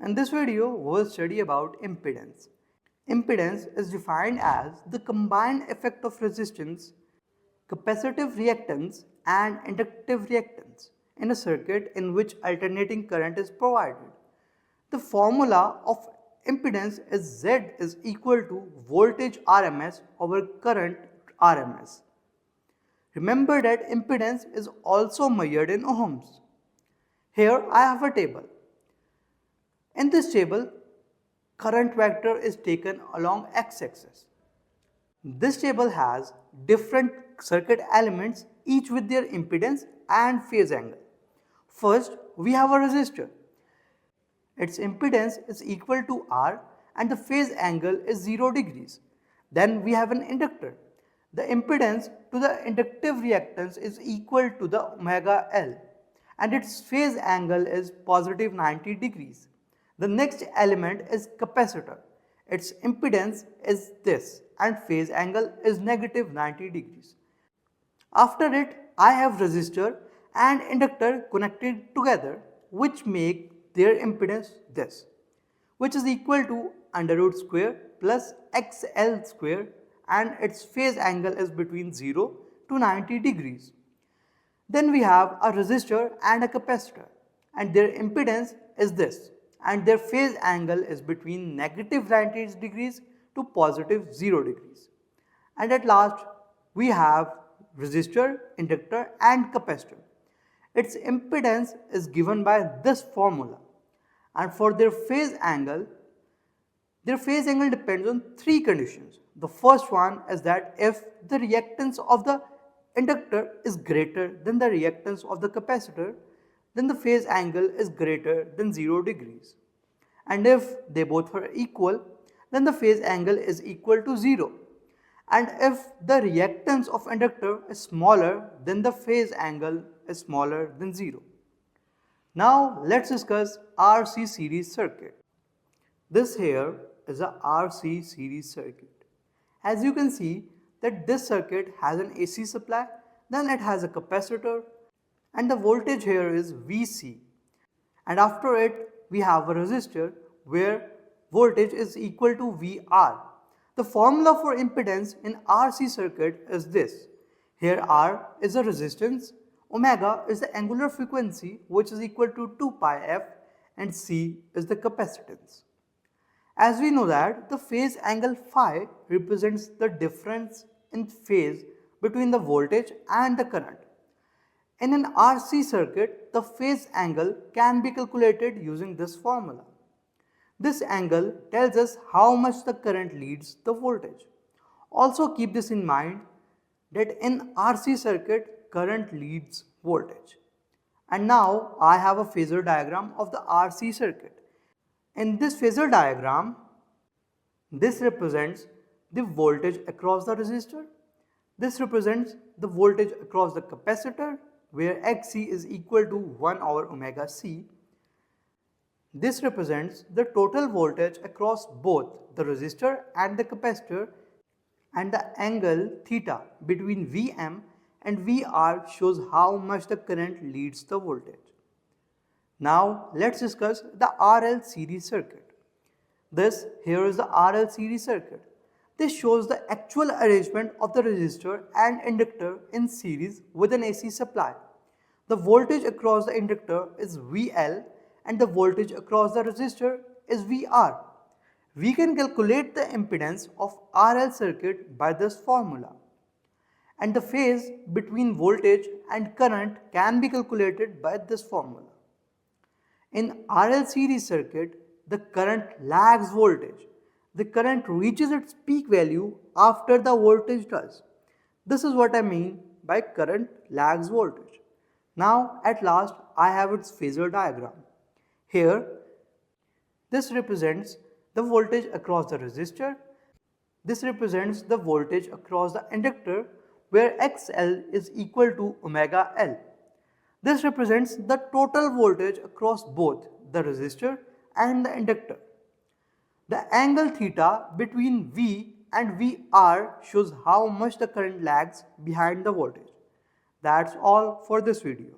In this video, we'll study about impedance. Impedance is defined as the combined effect of resistance, capacitive reactance and inductive reactance in a circuit in which alternating current is provided. The formula of impedance is Z is equal to voltage RMS over current RMS. Remember that impedance is also measured in ohms. Here I have a table. In this table, current vector is taken along x-axis. This table has different circuit elements, each with their impedance and phase angle. First, we have a resistor. Its impedance is equal to R and the phase angle is 0 degrees. Then we have an inductor. The impedance to the inductive reactance is equal to the omega L and its phase angle is positive 90 degrees. The next element is capacitor. Its impedance is this and phase angle is negative 90 degrees. After it, I have resistor and inductor connected together, which make their impedance this, which is equal to under root square plus XL square, and its phase angle is between 0 to 90 degrees. Then we have a resistor and a capacitor, and their impedance is this, and their phase angle is between negative 90 degrees to positive 0 degrees. And at last, we have resistor, inductor and capacitor. Its impedance is given by this formula, and for their phase angle depends on three conditions. The first one is that if the reactance of the inductor is greater than the reactance of the capacitor, then the phase angle is greater than 0 degrees. And if they both are equal, then the phase angle is equal to 0. And if the reactance of inductor is smaller, then the phase angle is smaller than 0. Now let's discuss RC series circuit. This here is a RC series circuit. As you can see that this circuit has an AC supply, then it has a capacitor, and the voltage here is VC. And after it, we have a resistor where voltage is equal to VR. The formula for impedance in RC circuit is this. Here R is a resistance, omega is the angular frequency which is equal to 2 pi f, and C is the capacitance. As we know that the phase angle phi represents the difference in phase between the voltage and the current. In an RC circuit, the phase angle can be calculated using this formula. This angle tells us how much the current leads the voltage. Also keep this in mind that in RC circuit, current leads voltage. And now I have a phasor diagram of the RC circuit. In this phasor diagram, this represents the voltage across the resistor. This represents the voltage across the capacitor, where Xc is equal to 1 over omega C. This represents the total voltage across both the resistor and the capacitor, and the angle theta between Vm and Vr shows how much the current leads the voltage. Now let's discuss the RL series circuit. This here is the RL series circuit. This shows the actual arrangement of the resistor and inductor in series with an AC supply. The voltage across the inductor is VL and the voltage across the resistor is VR. We can calculate the impedance of RL circuit by this formula. And the phase between voltage and current can be calculated by this formula. In RL series circuit, the current lags voltage. The current reaches its peak value after the voltage does. This is what I mean by current lags voltage. Now at last I have its phasor diagram. Here, this represents the voltage across the resistor. This represents the voltage across the inductor, where XL is equal to omega L. This represents the total voltage across both the resistor and the inductor. The angle theta between V and VR shows how much the current lags behind the voltage. That's all for this video.